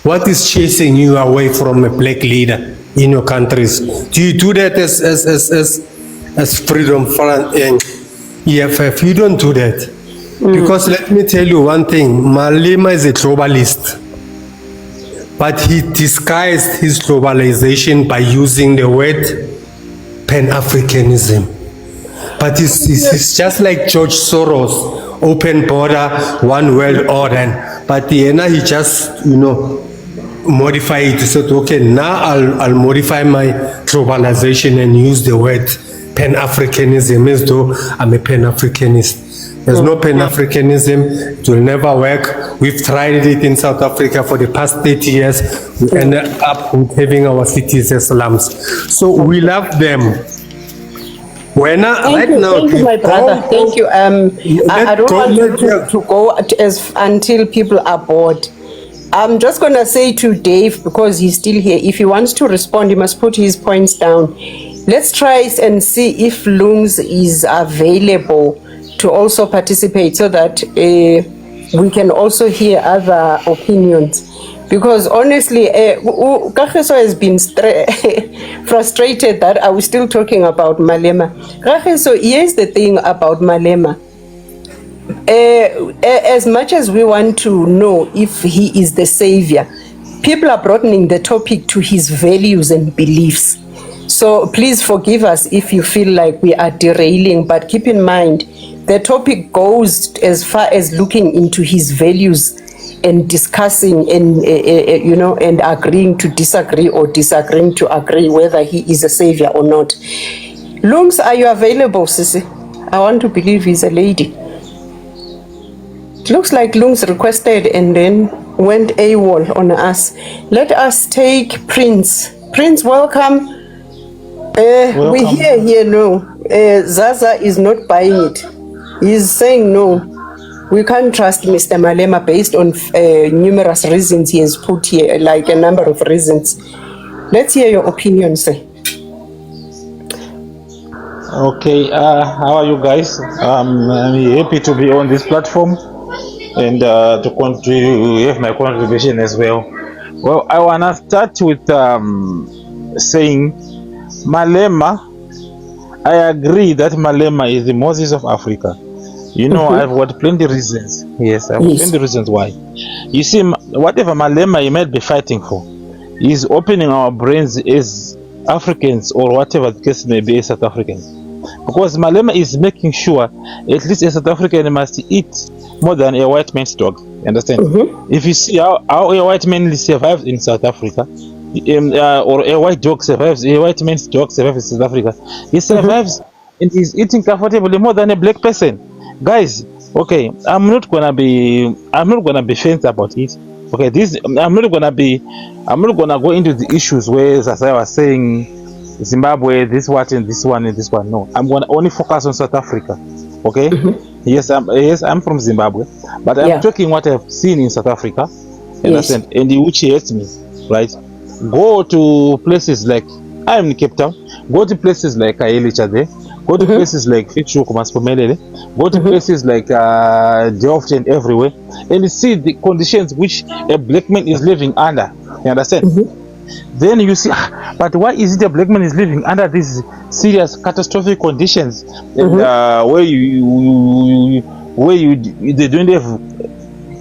What is chasing you away from a black leader in your countries? Do you do that as freedom and EFF? You don't do that. Because let me tell you one thing, Malema is a globalist. But he disguised his globalization by using the word Pan-Africanism. But it's just like George Soros, open border, one world order. But he just, modify it. He said, okay, now I'll modify my globalization and use the word Pan-Africanism as though I'm a Pan-Africanist. There's no Pan-Africanism. It will never work. We've tried it in South Africa for the past 30 years. We ended up with having our cities as slums. So we love them. Thank you, my brother. Thank you. I don't want to go until people are bored. I'm just going to say to Dave, because he's still here, if he wants to respond, he must put his points down. Let's try and see if Lungs is available to also participate so that we can also hear other opinions. Because honestly, Kagiso has been frustrated that I was still talking about Malema. Kagiso, here's the thing about Malema. As much as we want to know if he is the savior, people are broadening the topic to his values and beliefs. So please forgive us if you feel like we are derailing, but keep in mind, the topic goes as far as looking into his values and discussing and, and agreeing to disagree or disagreeing to agree whether he is a savior or not. Lungs, are you available, Sissy? I want to believe he's a lady. It looks like Lungs requested and then went AWOL on us. Let us take Prince. Prince, welcome. Welcome. We hear here no. Zaza is not buying it. He's saying no. We can't trust Mr. Malema based on numerous reasons he has put here, like a number of reasons. Let's hear your opinion, sir. Okay, how are you guys? I'm happy to be on this platform and to have my contribution as well. Well, I want to start with saying Malema, I agree that Malema is the Moses of Africa. I've got plenty of reasons. Yes, I've got plenty of reasons why. You see, whatever Malema he might be fighting for, is opening our brains as Africans or whatever the case may be as South Africans. Because Malema is making sure at least a South African must eat more than a white man's dog. You understand? If you see how a white man survives in South Africa, or a white dog survives, a white man's dog survives in South Africa, he survives and he's eating comfortably more than a black person. Guys, okay, I'm not gonna be faint about it. Okay, I'm not gonna go into the issues where, as I was saying, Zimbabwe, this what and this one and this one. No, I'm gonna only focus on South Africa. Okay, yes, I'm from Zimbabwe, but I'm talking what I've seen in South Africa, understand, and which hurts me, right? Go to places like I'm in Cape Town. Go to places like Kaelicha, go to places like Fichu, go to places like Delft and everywhere, and see the conditions which a black man is living under. You understand? Then you see, but why is it a black man is living under these serious catastrophic conditions, and where they don't have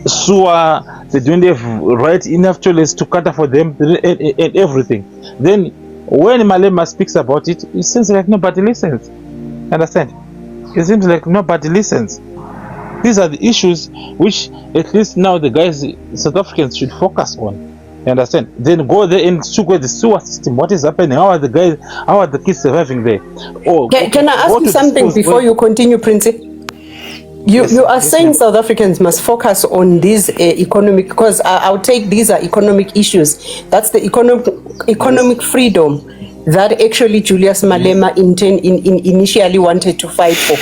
sewer, they don't have right enough toilets to cater for them and everything. Then when Malema speaks about it, it seems like nobody listens. Understand? It seems like nobody listens. These are the issues which at least now the guys, South Africans, should focus on. You understand? Then go there and check the sewer system. What is happening? How are the kids surviving there? Can I ask you something before you continue, Prince? You are saying South Africans must focus on these economic, because I'll take these are economic issues. That's the economic freedom that actually Julius Malema initially wanted to fight for.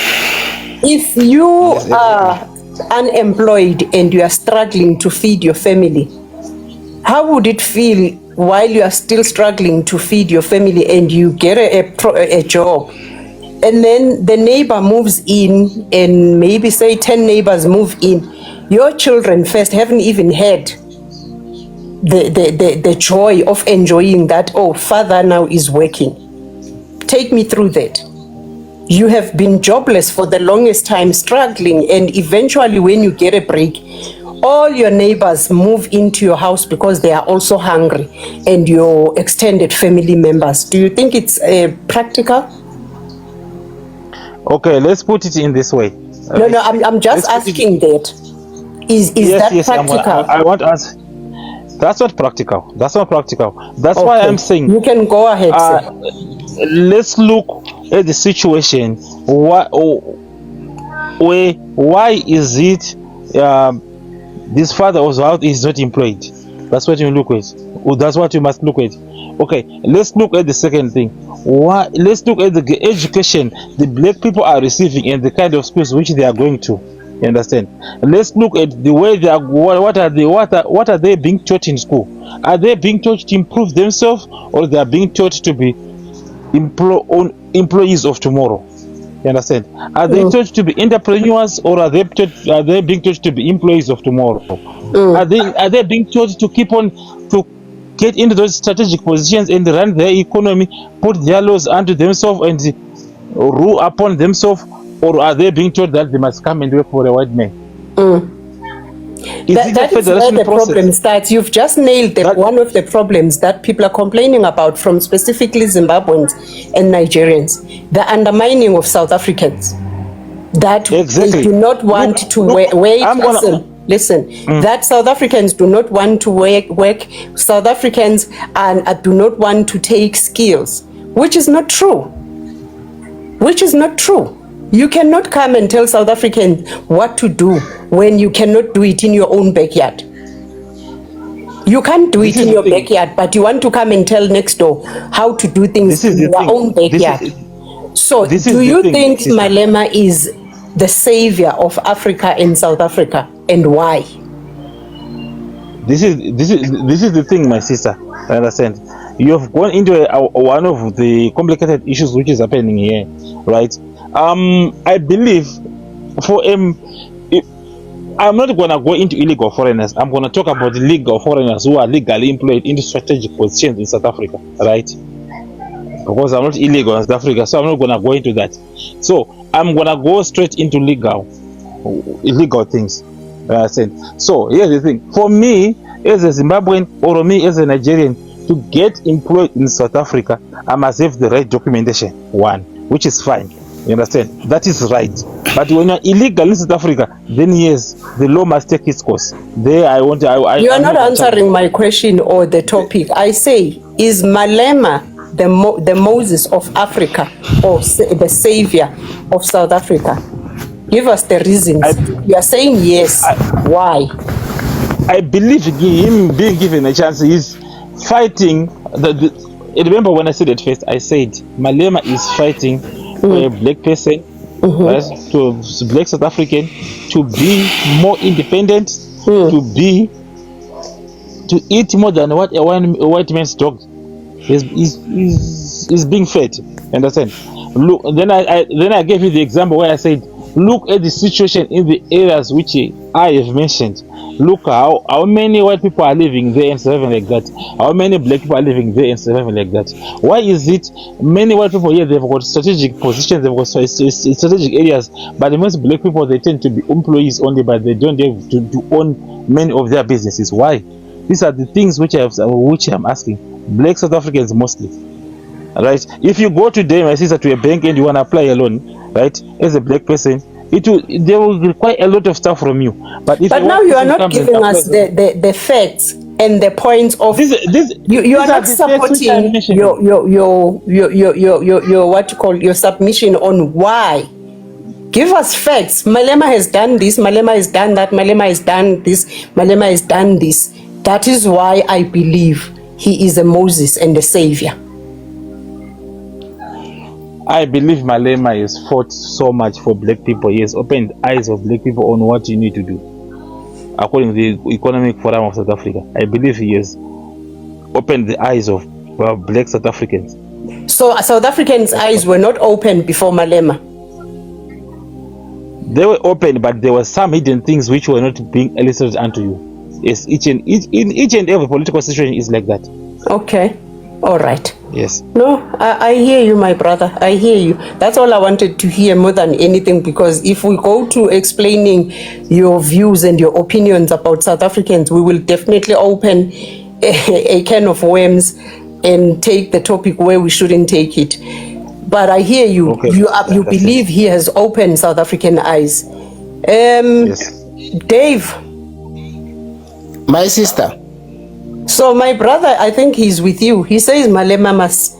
If you are unemployed and you are struggling to feed your family, how would it feel while you are still struggling to feed your family and you get a job, and then the neighbor moves in, and maybe say 10 neighbors move in, your children first haven't even had the joy of enjoying that, oh, father now is working. Take me through that. You have been jobless for the longest time, struggling, and eventually when you get a break, all your neighbors move into your house because they are also hungry, and your extended family members. Do you think it's practical? Okay, let's put it in this way. No, I'm just asking that. Is that practical? I want to answer. That's not practical. That's not practical. That's Okay. why I'm saying. You can go ahead, sir. Let's look at the situation. Why is it this father of the house is not employed? That's what you look at. That's what you must look at. Okay, let's look at the second thing. Let's look at the education the black people are receiving and the kind of schools which they are going to. You understand? Let's look at the way they are. What are they being taught in school? Are they being taught to improve themselves, or they are being taught to be employees of tomorrow? You understand? Are they taught to be entrepreneurs, or are they being taught to be employees of tomorrow? Are they being taught to keep on to get into those strategic positions and run their economy, put their laws unto themselves and rule upon themselves, or are they being taught that they must come and work for a white man? That is where the problem starts. You've just nailed one of the problems that people are complaining about from specifically Zimbabweans and Nigerians, the undermining of South Africans. That exactly. They do not want to listen, that South Africans do not want to work. South Africans do not want to take skills, which is not true. You cannot come and tell South Africans what to do when you cannot do it in your own backyard. You can't do it in your backyard, but you want to come and tell next door how to do things in your own backyard. So do you think Malema is the savior of Africa and South Africa, and why? This is the thing, my sister. I understand. You have gone into one of the complicated issues which is happening here, right? I believe I'm not going to go into illegal foreigners. I'm going to talk about the legal foreigners who are legally employed into strategic positions in South Africa, right? Because I'm not illegal in South Africa, so I'm not going to go into that. So I'm going to go straight into illegal things. So here's the thing. For me, as a Zimbabwean, or me as a Nigerian, to get employed in South Africa, I must have the right documentation, which is fine. You understand? That is right. But when you're illegal in South Africa, then yes, the law must take its course. You are not answering my question or the topic. I say, is Malema the Moses of Africa, or the savior of South Africa? Give us the reasons. You are saying yes. Why? I believe him being given a chance is fighting. Remember when I said it first, I said Malema is fighting for a black person, right, to black South African, to be more independent, to eat more than what a white man's dog is being fed. Understand? Look, then I gave you the example where I said, look at the situation in the areas which I have mentioned. Look how many white people are living there and surviving like that. How many black people are living there and surviving like that. Why is it many white people here, they've got strategic positions, they've got strategic areas, but most black people, they tend to be employees only, but they don't have to own many of their businesses. Why? These are the things which I'm asking. Black South Africans mostly. Right? If you go today, my sister, to a bank and you want to apply a loan, right, as a black person, they will require a lot of stuff from you. But now you are not giving us the facts and the points of you are not supporting your submission on why. Give us facts. Malema has done this, Malema has done that, Malema has done this, Malema has done this. That is why I believe he is a Moses and a savior. I believe Malema has fought so much for black people. He has opened the eyes of black people on what you need to do. According to the Economic Forum of South Africa, I believe he has opened the eyes of black South Africans. So South Africans' eyes were not open before Malema? They were open, but there were some hidden things which were not being elicited unto you. Yes, in each and every political situation is like that. Okay. All right. Yes. No, I hear you, my brother. I hear you. That's all I wanted to hear more than anything, because if we go to explaining your views and your opinions about South Africans, we will definitely open a can of worms and take the topic where we shouldn't take it. But I hear you. Okay. You believe he has opened South African eyes. Yes. Dave. My sister. So my brother, I think he's with you. He says Malema must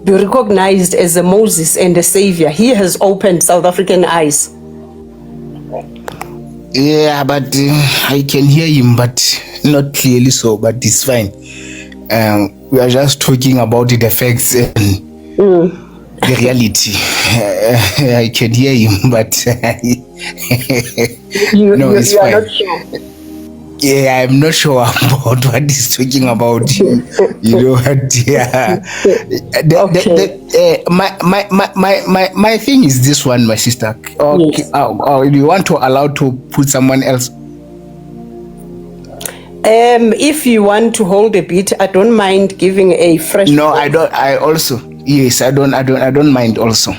be recognized as a Moses and a savior. He has opened South African eyes. Yeah, but I can hear him, but not clearly so, but it's fine. We are just talking about the facts and the reality. I can hear him, but You it's are fine. not sure. Yeah, I'm not sure about what he's talking about. You know what? Yeah. My thing is this one, my sister. Okay, Yes. do you want to allow to put someone else? If you want to hold a bit, I don't mind giving a fresh. No, I don't. I also, yes, I don't mind also.